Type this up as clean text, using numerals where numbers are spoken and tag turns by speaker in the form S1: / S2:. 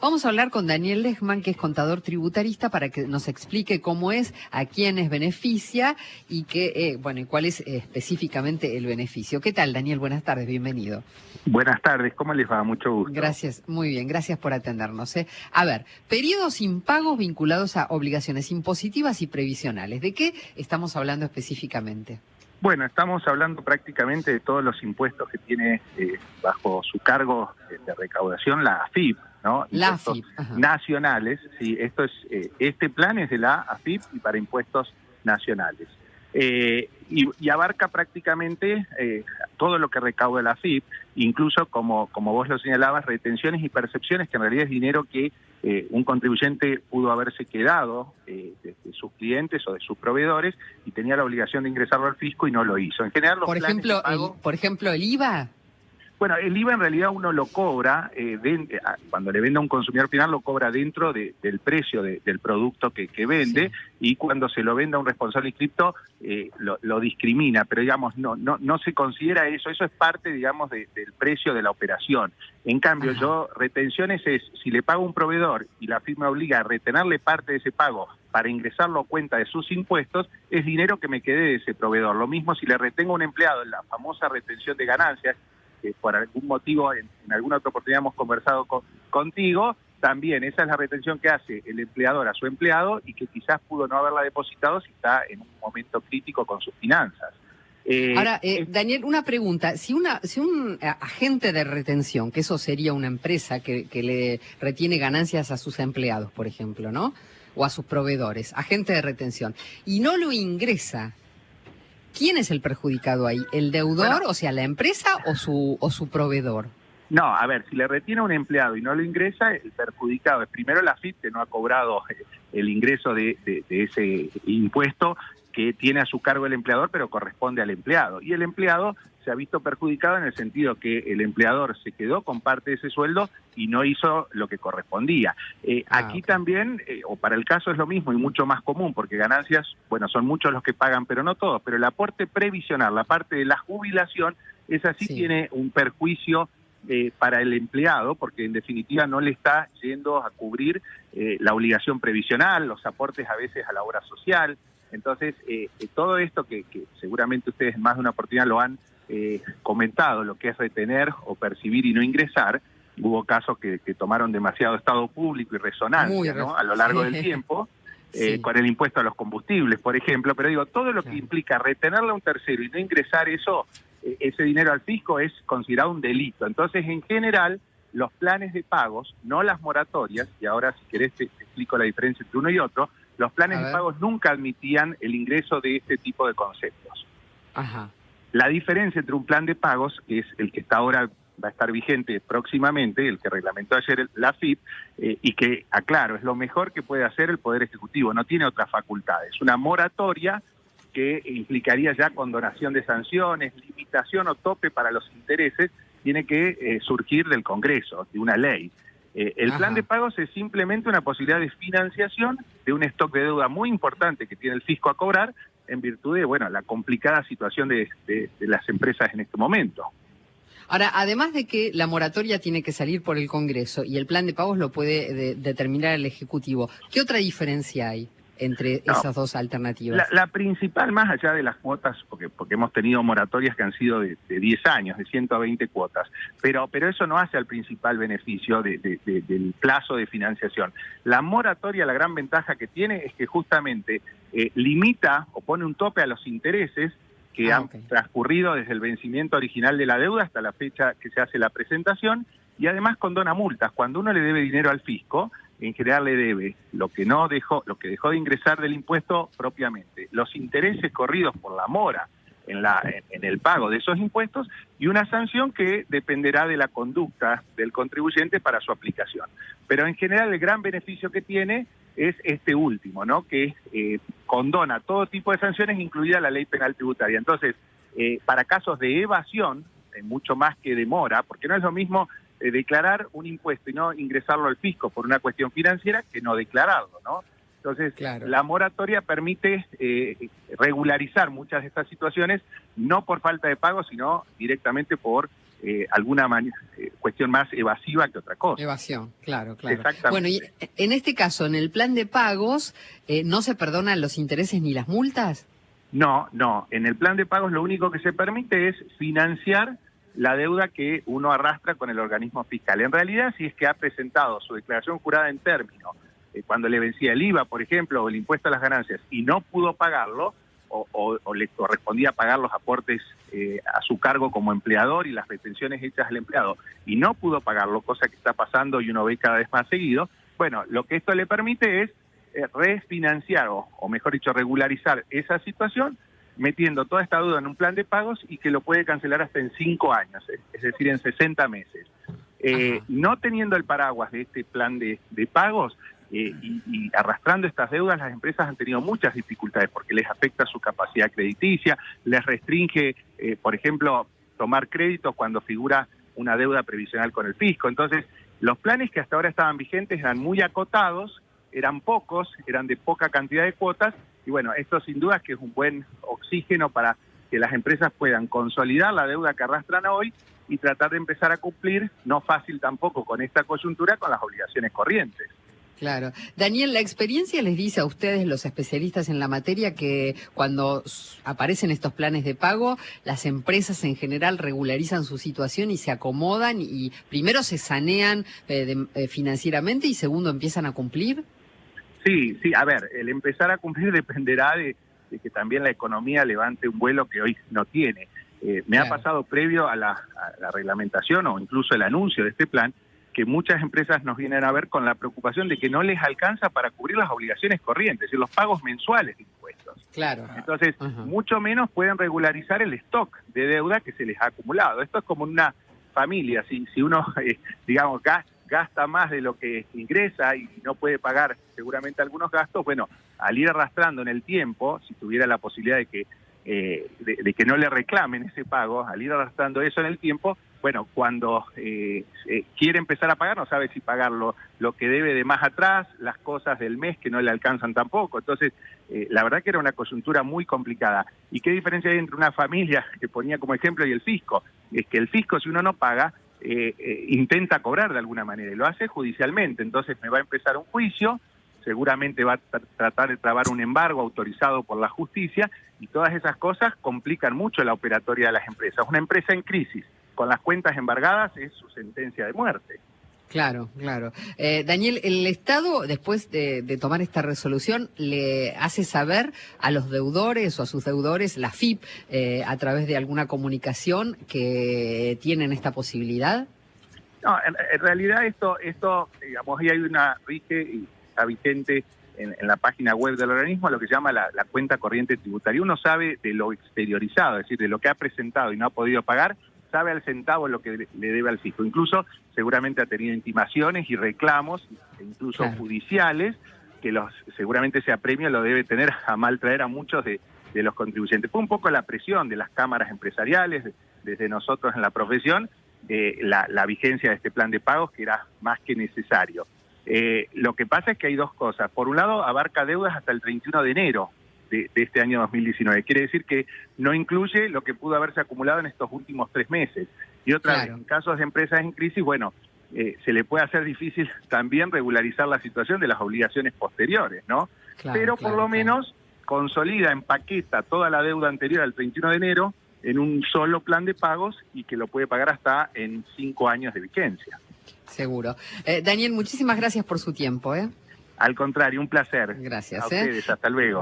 S1: Vamos a hablar con Daniel Lehmann, que es contador tributarista, para que nos explique cómo es, a quiénes beneficia y qué, bueno, y cuál es específicamente el beneficio. ¿Qué tal, Daniel? Buenas tardes, bienvenido.
S2: Buenas tardes, ¿cómo les va? Mucho gusto.
S1: Gracias, muy bien, gracias por atendernos. A ver, periodos impagos vinculados a obligaciones impositivas y previsionales. ¿De qué estamos hablando específicamente?
S2: Bueno, estamos hablando prácticamente de todos los impuestos que tiene bajo su cargo de recaudación la AFIP, ¿no?
S1: La
S2: Impuestos
S1: AFIP. Ajá.
S2: Nacionales, sí, esto es, este plan es de la AFIP y para impuestos nacionales. Y abarca prácticamente todo lo que recauda la AFIP, incluso como vos lo señalabas, retenciones y percepciones, que en realidad es dinero que un contribuyente pudo haberse quedado de sus clientes o de sus proveedores y tenía la obligación de ingresarlo al fisco y no lo hizo. En general, los planes de pago,
S1: por ejemplo, el IVA.
S2: Bueno, el IVA en realidad uno lo cobra, cuando le vende a un consumidor final lo cobra dentro del precio del producto que vende, sí. Y cuando se lo vende a un responsable inscripto lo discrimina, pero digamos no se considera eso es parte, digamos, del precio de la operación. En cambio, yo, retenciones es, si le pago a un proveedor y la firma obliga a retenerle parte de ese pago para ingresarlo a cuenta de sus impuestos, es dinero que me quedé de ese proveedor. Lo mismo si le retengo a un empleado en la famosa retención de ganancias, que por algún motivo en alguna otra oportunidad hemos conversado contigo, también esa es la retención que hace el empleador a su empleado y que quizás pudo no haberla depositado si está en un momento crítico con sus finanzas.
S1: Ahora, Daniel, una pregunta. Si un agente de retención, que eso sería una empresa que le retiene ganancias a sus empleados, por ejemplo, ¿no? O a sus proveedores, agente de retención, y no lo ingresa, ¿quién es el perjudicado ahí? ¿El deudor, bueno, o sea, la empresa o su proveedor?
S2: No, a ver, si le retiene a un empleado y no lo ingresa, el perjudicado es primero la AFIP, que no ha cobrado el ingreso de ese impuesto que tiene a su cargo el empleador, pero corresponde al empleado. Y el empleado se ha visto perjudicado en el sentido que el empleador se quedó con parte de ese sueldo y no hizo lo que correspondía. Aquí también, o para el caso es lo mismo y mucho más común, porque ganancias, bueno, son muchos los que pagan, pero no todos, pero el aporte previsional, la parte de la jubilación, esa sí tiene un perjuicio para el empleado, porque en definitiva no le está yendo a cubrir la obligación previsional, los aportes a veces a la obra social. Entonces, todo esto que seguramente ustedes en más de una oportunidad lo han comentado, lo que es retener o percibir y no ingresar, hubo casos que tomaron demasiado estado público y resonancia, ¿no? A lo largo del tiempo, con el impuesto a los combustibles, por ejemplo, pero digo, todo lo que implica retenerle a un tercero y no ingresar ese dinero al fisco es considerado un delito. Entonces, en general, los planes de pagos, no las moratorias, y ahora si querés te explico la diferencia entre uno y otro, los planes de pagos nunca admitían el ingreso de este tipo de conceptos. La diferencia entre un plan de pagos, que es el que está ahora, va a estar vigente próximamente, el que reglamentó ayer la AFIP, y que, aclaro, es lo mejor que puede hacer el Poder Ejecutivo, no tiene otras facultades. Una moratoria que implicaría ya condonación de sanciones, limitación o tope para los intereses, tiene que surgir del Congreso, de una ley. El plan de pagos es simplemente una posibilidad de financiación de un stock de deuda muy importante que tiene el fisco a cobrar en virtud de, bueno, la complicada situación de las empresas en este momento.
S1: Ahora, además de que la moratoria tiene que salir por el Congreso y el plan de pagos lo puede determinar el Ejecutivo, ¿qué otra diferencia hay entre esas dos alternativas?
S2: La principal, más allá de las cuotas, porque hemos tenido moratorias que han sido de 10 años, de 120 cuotas, pero eso no hace al principal beneficio del plazo de financiación. La moratoria, la gran ventaja que tiene es que justamente limita o pone un tope a los intereses que han transcurrido desde el vencimiento original de la deuda hasta la fecha que se hace la presentación, y además condona multas. Cuando uno le debe dinero al fisco, en general le debe lo que dejó de ingresar del impuesto propiamente, los intereses corridos por la mora en el pago de esos impuestos y una sanción que dependerá de la conducta del contribuyente para su aplicación. Pero en general el gran beneficio que tiene es este último, ¿no? Que condona todo tipo de sanciones, incluida la ley penal tributaria. Entonces, para casos de evasión, mucho más que de mora, porque no es lo mismo declarar un impuesto y no ingresarlo al fisco por una cuestión financiera que no declararlo, ¿no? Entonces, la moratoria permite regularizar muchas de estas situaciones, no por falta de pago, sino directamente por alguna cuestión más evasiva que otra cosa.
S1: Evasión, claro, claro.
S2: Exactamente.
S1: Bueno, y en este caso, en el plan de pagos, ¿no se perdonan los intereses ni las multas?
S2: No, no. En el plan de pagos lo único que se permite es financiar la deuda que uno arrastra con el organismo fiscal. En realidad, si es que ha presentado su declaración jurada en término, cuando le vencía el IVA, por ejemplo, o el impuesto a las ganancias, y no pudo pagarlo, o le correspondía pagar los aportes a su cargo como empleador y las retenciones hechas al empleado, y no pudo pagarlo, cosa que está pasando y uno ve cada vez más seguido, bueno, lo que esto le permite es refinanciar, o mejor dicho, regularizar esa situación, metiendo toda esta deuda en un plan de pagos y que lo puede cancelar hasta en 5 años, es decir, en 60 meses. No teniendo el paraguas de este plan de pagos y arrastrando estas deudas, las empresas han tenido muchas dificultades porque les afecta su capacidad crediticia, les restringe, por ejemplo, tomar créditos cuando figura una deuda previsional con el fisco. Entonces, los planes que hasta ahora estaban vigentes eran muy acotados, eran pocos, eran de poca cantidad de cuotas, y bueno, esto sin duda es que es un buen oxígeno para que las empresas puedan consolidar la deuda que arrastran hoy y tratar de empezar a cumplir, no fácil tampoco con esta coyuntura, con las obligaciones corrientes.
S1: Claro. Daniel, la experiencia les dice a ustedes, los especialistas en la materia, que cuando aparecen estos planes de pago, las empresas en general regularizan su situación y se acomodan y primero se sanean financieramente y segundo empiezan a cumplir.
S2: Sí, sí, a ver, el empezar a cumplir dependerá de que también la economía levante un vuelo que hoy no tiene. Me ha pasado previo a la reglamentación o incluso el anuncio de este plan, que muchas empresas nos vienen a ver con la preocupación de que no les alcanza para cubrir las obligaciones corrientes, es decir, los pagos mensuales de impuestos.
S1: Claro.
S2: Entonces, mucho menos pueden regularizar el stock de deuda que se les ha acumulado. Esto es como una familia, si uno, digamos, gasta más de lo que ingresa y no puede pagar seguramente algunos gastos, bueno, al ir arrastrando en el tiempo, si tuviera la posibilidad de que no le reclamen ese pago, al ir arrastrando eso en el tiempo, bueno, cuando quiere empezar a pagar, no sabe si pagar lo que debe de más atrás, las cosas del mes que no le alcanzan tampoco. Entonces, la verdad que era una coyuntura muy complicada. ¿Y qué diferencia hay entre una familia que ponía como ejemplo y el fisco? Es que el fisco, si uno no paga, intenta cobrar de alguna manera y lo hace judicialmente. Entonces me va a empezar un juicio, seguramente va a tratar de trabar un embargo autorizado por la justicia, y todas esas cosas complican mucho la operatoria de las empresas. Una empresa en crisis con las cuentas embargadas es su sentencia de muerte.
S1: Claro, claro. Daniel, el Estado, después de tomar esta resolución, le hace saber a los deudores o a sus deudores, la FIP, a través de alguna comunicación, que tienen esta posibilidad.
S2: No, en realidad esto, digamos, ahí hay una rige y está vigente en la página web del organismo, lo que se llama la cuenta corriente tributaria. Uno sabe de lo exteriorizado, es decir, de lo que ha presentado y no ha podido pagar, sabe al centavo lo que le debe al fisco. Incluso seguramente ha tenido intimaciones y reclamos, incluso judiciales, que seguramente ese apremio lo debe tener a mal traer a muchos de los contribuyentes. Fue un poco la presión de las cámaras empresariales, desde nosotros en la profesión, la vigencia de este plan de pagos, que era más que necesario. Lo que pasa es que hay dos cosas. Por un lado, abarca deudas hasta el 31 de enero de este año 2019. Quiere decir que no incluye lo que pudo haberse acumulado en estos últimos 3 meses. Y otra vez, en casos de empresas en crisis, bueno, se le puede hacer difícil también regularizar la situación de las obligaciones posteriores, ¿no? Pero por lo menos consolida, empaqueta toda la deuda anterior al 31 de enero en un solo plan de pagos y que lo puede pagar hasta en 5 años de vigencia.
S1: Seguro. Daniel, muchísimas gracias por su tiempo.
S2: Al contrario, un placer.
S1: Gracias.
S2: A ustedes, hasta luego.